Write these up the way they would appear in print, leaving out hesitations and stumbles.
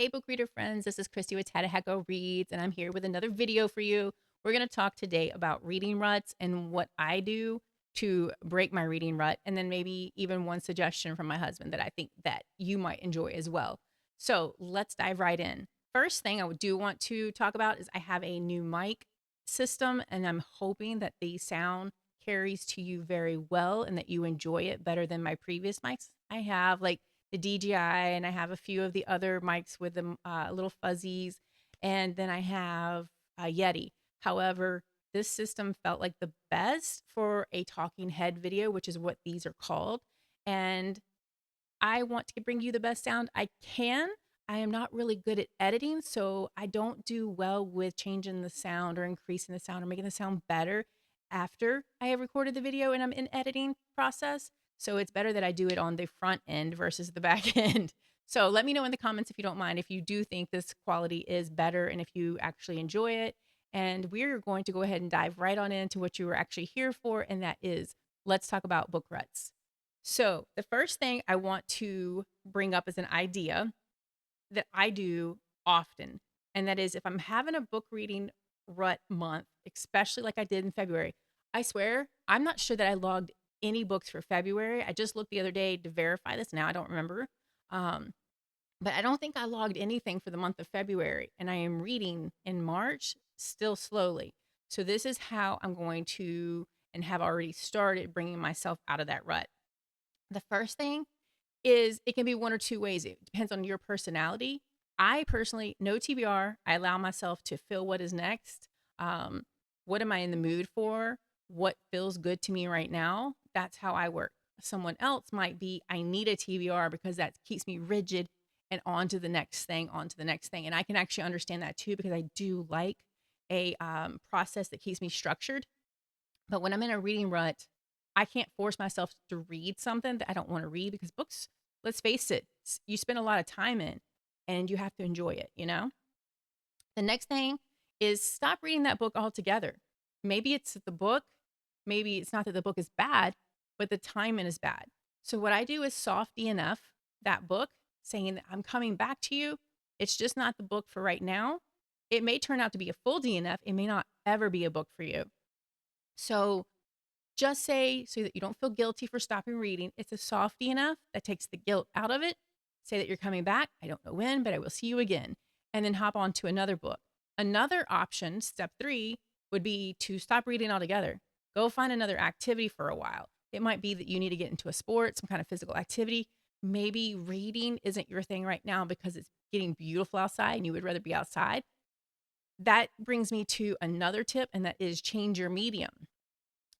Hey, book reader friends, this is Christy with Tadaheko Reads, and I'm here with another video for you. We're going to talk today about reading ruts and what I do to break my reading rut, and then maybe even one suggestion from my husband that I think that you might enjoy as well. So let's dive right in. First thing I do want to talk about is I have a new mic system, and I'm hoping that the sound carries to you very well and that you enjoy it better than my previous mics. I have like the DJI, and I have a few of the other mics with the little fuzzies, and then I have a Yeti. However, this system felt like the best for a talking head video, which is what these are called. And I want to bring you the best sound I can. I am not really good at editing, so I don't do well with changing the sound or increasing the sound or making the sound better after I have recorded the video and I'm in editing process. So it's better that I do it on the front end versus the back end. So let me know in the comments if you don't mind, if you do think this quality is better and if you actually enjoy it. And we're going to go ahead and dive right on into what you were actually here for, and that is let's talk about book ruts. So, the first thing I want to bring up is an idea that I do often. And that is if I'm having a book reading rut month, especially like I did in February, I swear I'm not sure that I logged any books for February. I just looked the other day to verify this. Now I don't remember. Um, but I don't think I logged anything for the month of February. And I am reading in March still slowly. So, this is how I'm going to and have already started bringing myself out of that rut. The first thing is it can be one or two ways. It depends on your personality. I personally, no TBR, I allow myself to feel what is next. Um, what am I in the mood for? What feels good to me right now? That's how I work. Someone else might be, I need a TBR because that keeps me rigid and on to the next thing, on to the next thing. And I can actually understand that too because I do like a process that keeps me structured. But when I'm in a reading rut, I can't force myself to read something that I don't want to read because books, let's face it, you spend a lot of time in and you have to enjoy it, you know? The next thing is stop reading that book altogether. Maybe it's the book, maybe it's not that the book is bad, but the timing is bad. So what I do is softy enough that book, saying that I'm coming back to you. It's just not the book for right now. It may turn out to be a full DNF. It may not ever be a book for you. So just say, so that you don't feel guilty for stopping reading, it's a softy enough that takes the guilt out of it. Say that you're coming back. I don't know when, but I will see you again. And then hop on to another book. Another option, step 3, would be to stop reading altogether. Go find another activity for a while. It might be that you need to get into a sport, some kind of physical activity. Maybe reading isn't your thing right now because it's getting beautiful outside and you would rather be outside. That brings me to another tip, and that is change your medium.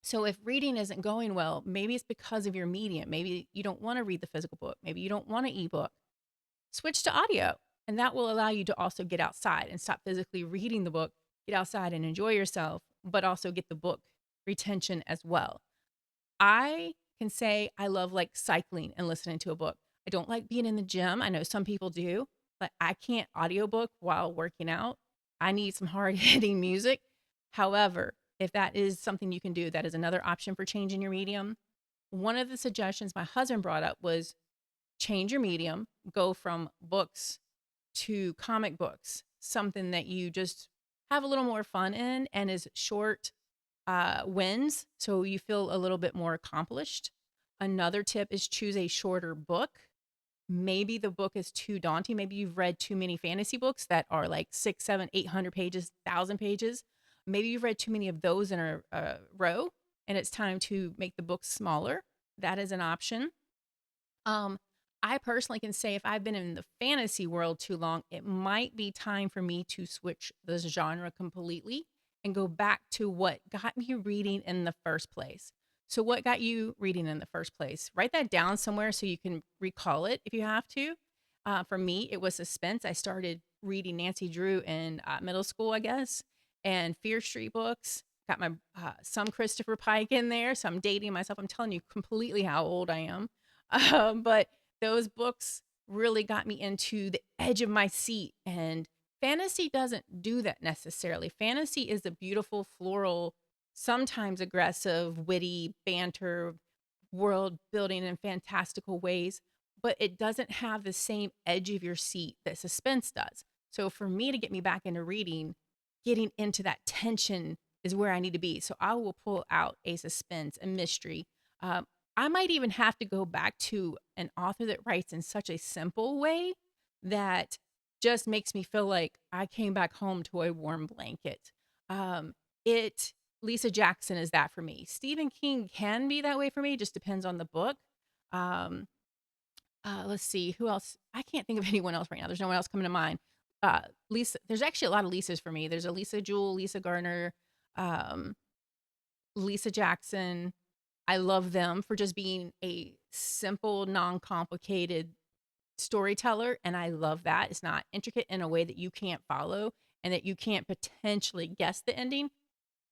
So if reading isn't going well, maybe it's because of your medium. Maybe you don't want to read the physical book. Maybe you don't want an ebook. Switch to audio, and that will allow you to also get outside and stop physically reading the book, get outside and enjoy yourself, but also get the book retention as well. I can say I love like cycling and listening to a book. I don't like being in the gym. I know some people do, but I can't audiobook while working out. I need some hard hitting music. However, if that is something you can do, that is another option for changing your medium. One of the suggestions my husband brought up was change your medium, go from books to comic books, something that you just have a little more fun in and is short wins, so you feel a little bit more accomplished. Another tip is choose a shorter book. Maybe the book is too daunting. Maybe you've read too many fantasy books that are like 6, 7, 800 pages, 1,000 pages. Maybe you've read too many of those in a row, and it's time to make the book smaller. That is an option. Um, I personally can say if I've been in the fantasy world too long, it might be time for me to switch the genre completely and go back to what got me reading in the first place. So, what got you reading in the first place? Write that down somewhere so you can recall it if you have to. For me, it was suspense. I started reading Nancy Drew in middle school, I guess, and Fear Street books. Got my some Christopher Pike in there, so I'm dating myself. I'm telling you completely how old I am. But those books really got me into the edge of my seat. And fantasy doesn't do that necessarily. Fantasy is a beautiful, floral, sometimes aggressive, witty banter, world building in fantastical ways. but it doesn't have the same edge of your seat that suspense does. So for me to get me back into reading, getting into that tension is where I need to be. So I will pull out a suspense, a mystery. Um, I might even have to go back to an author that writes in such a simple way that just makes me feel like I came back home to a warm blanket. It Lisa Jackson is that for me. Stephen King can be that way for me. Just depends on the book. Um, let's see who else. I can't think of anyone else right now. There's no one else coming to mind. Lisa. There's actually a lot of Lisas for me. There's a Lisa Jewell, Lisa Garner, um, Lisa Jackson. I love them for just being a simple, non-complicated storyteller, and I love that. It's not intricate in a way that you can't follow and that you can't potentially guess the ending,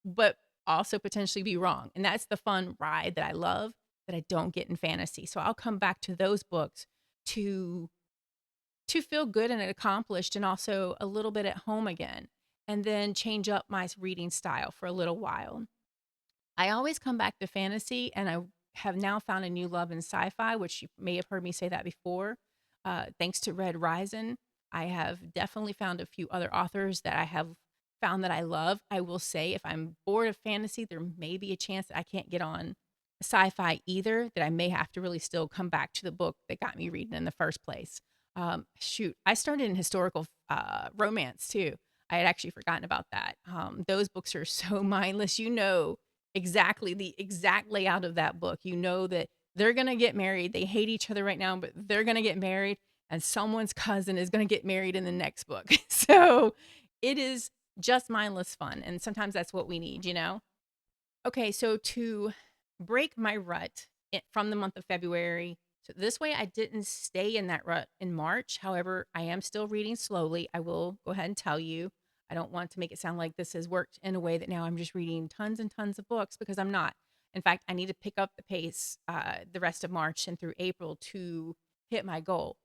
but also potentially be wrong. And that's the fun ride that I love that I don't get in fantasy. So I'll come back to those books to feel good and accomplished and also a little bit at home again, and then change up my reading style for a little while. I always come back to fantasy, and I have now found a new love in sci-fi, which you may have heard me say that before. Thanks to Red Rising, I have definitely found a few other authors that I have found that I love. I will say, if I'm bored of fantasy, there may be a chance that I can't get on sci-fi either, that I may have to really still come back to the book that got me reading in the first place. Shoot, I started in historical romance too. I had actually forgotten about that. Those books are so mindless. You know exactly the exact layout of that book. You know that they're going to get married. They hate each other right now, but they're going to get married, and someone's cousin is going to get married in the next book. So it is just mindless fun. And sometimes that's what we need, you know? Okay, so to break my rut from the month of February, so this way I didn't stay in that rut in March. However, I am still reading slowly. I will go ahead and tell you. I don't want to make it sound like this has worked in a way that now I'm just reading tons and tons of books, because I'm not. In fact, I need to pick up the pace the rest of March and through April to hit my goal.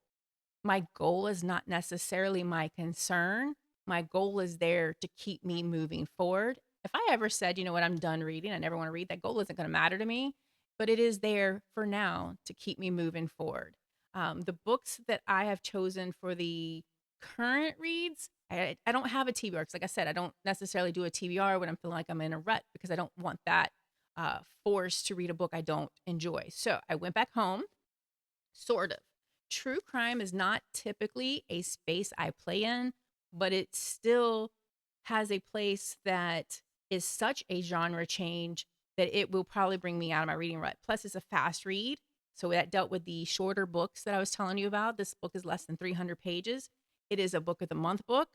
My goal is not necessarily my concern. My goal is there to keep me moving forward. If I ever said, you know what, I'm done reading, I never want to read, that goal isn't going to matter to me, but it is there for now to keep me moving forward. The books that I have chosen for the current reads, I don't have a TBR, because like I said, I don't necessarily do a TBR when I'm feeling like I'm in a rut, because I don't want that force to read a book I don't enjoy. So I went back home, sort of. True crime is not typically a space I play in, but it still has a place that is such a genre change that it will probably bring me out of my reading rut. Plus, it's a fast read. So that dealt with the shorter books that I was telling you about. This book is less than 300 pages. It is a book of the month book.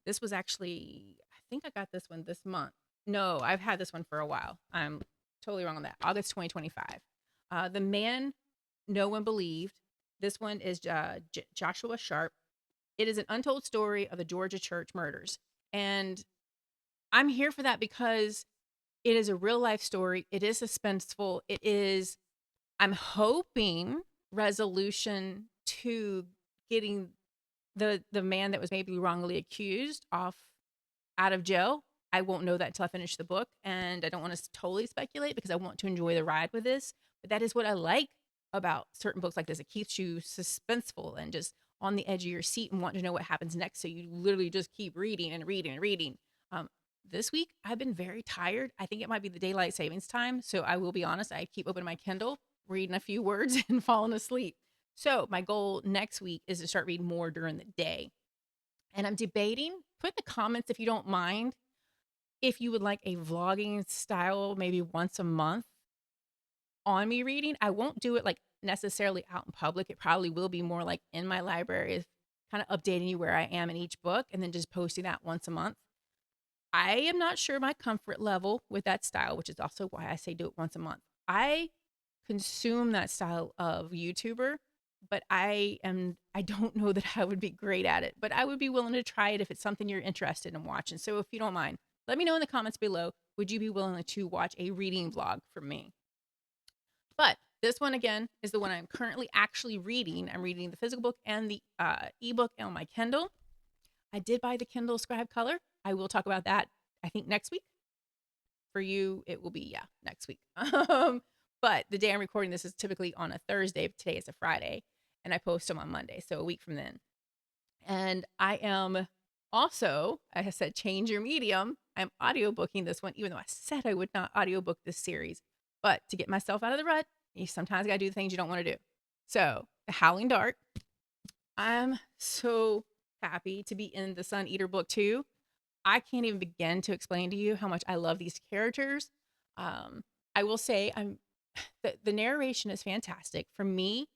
This was actually, I think I got this one this month. No, I've had this one for a while. I'm totally wrong on that. August 2025. The Man No One Believed. This one is Joshua Sharpe. It is an untold story of the Georgia church murders. And I'm here for that because it is a real life story. It is suspenseful. It is, I'm hoping, resolution to getting the man that was maybe wrongly accused off out of jail. I won't know that until I finish the book, and I don't want to totally speculate because I want to enjoy the ride with this. But that is what I like about certain books like this. It keeps you suspenseful and just on the edge of your seat and want to know what happens next. So you literally just keep reading and reading and reading. This week I've been very tired. I think it might be the daylight savings time. So I will be honest, I keep opening my Kindle, reading a few words and falling asleep. So my goal next week is to start reading more during the day. And I'm debating, put in the comments if you don't mind, if you would like a vlogging style, maybe once a month on me reading. I won't do it like necessarily out in public. It probably will be more like in my library, kind of updating you where I am in each book and then just posting that once a month. I am not sure my comfort level with that style, which is also why I say do it once a month. I consume that style of YouTuber, but I don't know that I would be great at it, but I would be willing to try it if it's something you're interested in watching. So if you don't mind, let me know in the comments below. Would you be willing to watch a reading vlog from me? But this one again is the one I'm currently actually reading. I'm reading the physical book and the ebook on my Kindle. I did buy the Kindle Scribe Color. I will talk about that, I think, next week. For you, it will be, yeah, next week. But the day I'm recording this is typically on a Thursday. Today is a Friday, and I post them on Monday, so a week from then. And I am also, like I said, change your medium. I'm audiobooking this one, even though I said I would not audiobook this series. But to get myself out of the rut, you sometimes got to do the things you don't want to do. So, The Howling Dark. I'm so happy to be in the Sun Eater book too. I can't even begin to explain to you how much I love these characters. I will say the narration is fantastic. For me,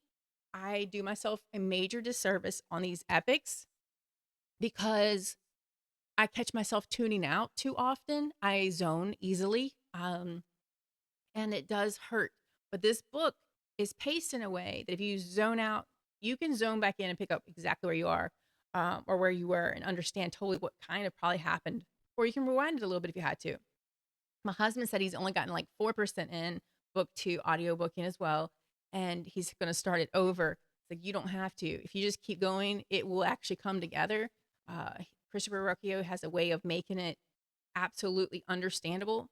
I do myself a major disservice on these epics because I catch myself tuning out too often. I zone easily, and it does hurt. But this book is paced in a way that if you zone out, you can zone back in and pick up exactly where you are, or where you were, and understand totally what kind of probably happened. Or you can rewind it a little bit if you had to. My husband said he's only gotten like 4% in book 2 audiobooking as well, and he's going to start it over. It's like, you don't have to. If you just keep going, it will actually come together. Uh, Christopher Ruocchio has a way of making it absolutely understandable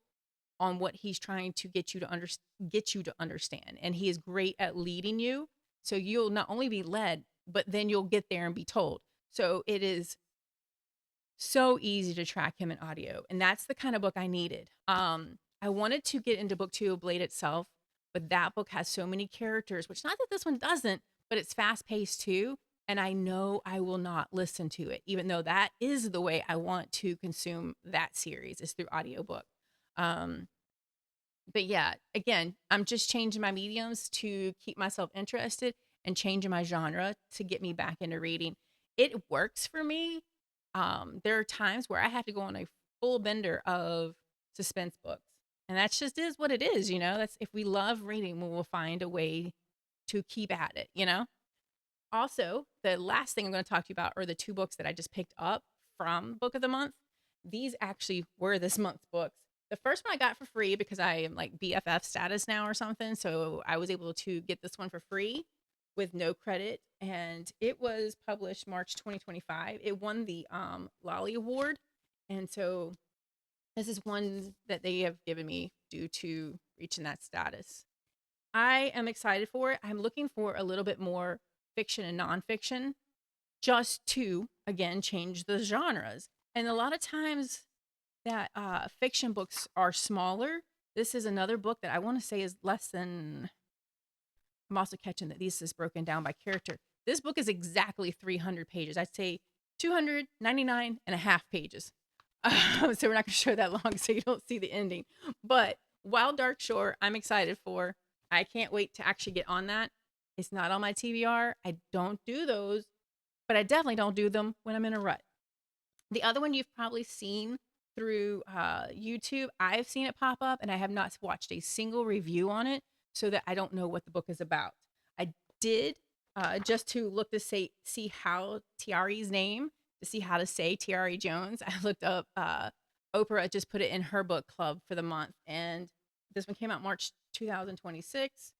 on what he's trying to get you to understand, and he is great at leading you. So you'll not only be led, but then you'll get there and be told. So it is so easy to track him in audio, and that's the kind of book I needed. I wanted to get into book 2 of Blade itself, but that book has so many characters, which, not that this one doesn't, but it's fast paced too, and I know I will not listen to it, even though that is the way I want to consume that series, is through audiobook. um but yeah, again, I'm just changing my mediums to keep myself interested, and changing my genre to get me back into reading. It works for me. There are times where I have to go on a full bender of suspense books. And that's just is what it is, you know? That's, if we love reading, we will find a way to keep at it, you know? Also, the last thing I'm going to talk to you about are the 2 books that I just picked up from Book of the Month. These actually were this month's books. The first one I got for free because I am like BFF status now or something. So I was able to get this one for free with no credit. And it was published March 2025. It won the Lolly Award. And so this is one that they have given me due to reaching that status. I am excited for it. I'm looking for a little bit more fiction and nonfiction, just to, again, change the genres. And a lot of times that fiction books are smaller. This is another book that I want to say is less than, I'm also catching that this is broken down by character. This book is exactly 300 pages. I'd say 299 and a half pages. So we're not going to show that long so you don't see the ending. But Wild Dark Shore, I'm excited for. I can't wait to actually get on that. It's not on my TBR. I don't do those, but I definitely don't do them when I'm in a rut. The other one you've probably seen through YouTube. I've seen it pop up, and I have not watched a single review on it, so that I don't know what the book is about. I did just to look to see how Tiari's name, to see how to say Tiari Jones. I looked up, Oprah just put it in her book club for the month, and this one came out March 2026.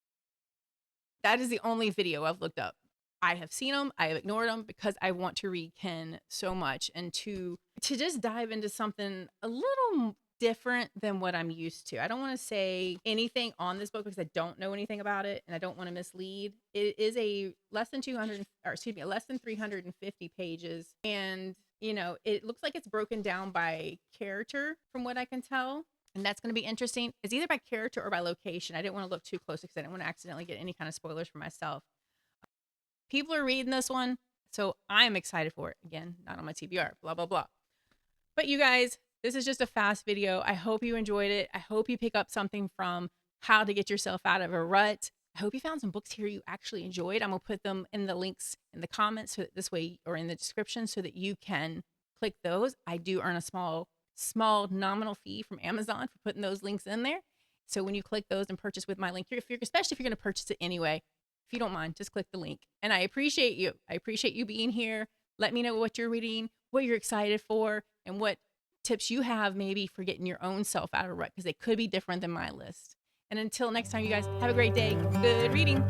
That is the only video I've looked up. I have seen them. I have ignored them because I want to read Ken so much, and to just dive into something a little different than what I'm used to. I don't want to say anything on this book because I don't know anything about it, and I don't want to mislead. It is a less than 350 pages, and it looks like it's broken down by character from what I can tell. And that's going to be interesting. It's either by character or by location. I didn't want to look too close because I didn't want to accidentally get any kind of spoilers for myself. People are reading this one, so I'm excited for it. Again, not on my TBR, blah, blah, blah. But you guys, this is just a fast video. I hope you enjoyed it. I hope you pick up something from how to get yourself out of a rut. I hope you found some books here you actually enjoyed. I'm going to put them in the links in the comments so that this way, or in the description, so that you can click those. I do earn a small nominal fee from Amazon for putting those links in there. So when you click those and purchase with my link, especially if you're going to purchase it anyway, if you don't mind, just click the link. And I appreciate you. I appreciate you being here. Let me know what you're reading, what you're excited for, and what tips you have maybe for getting your own self out of a rut, because they could be different than my list. And until next time, you guys, have a great day. Good reading.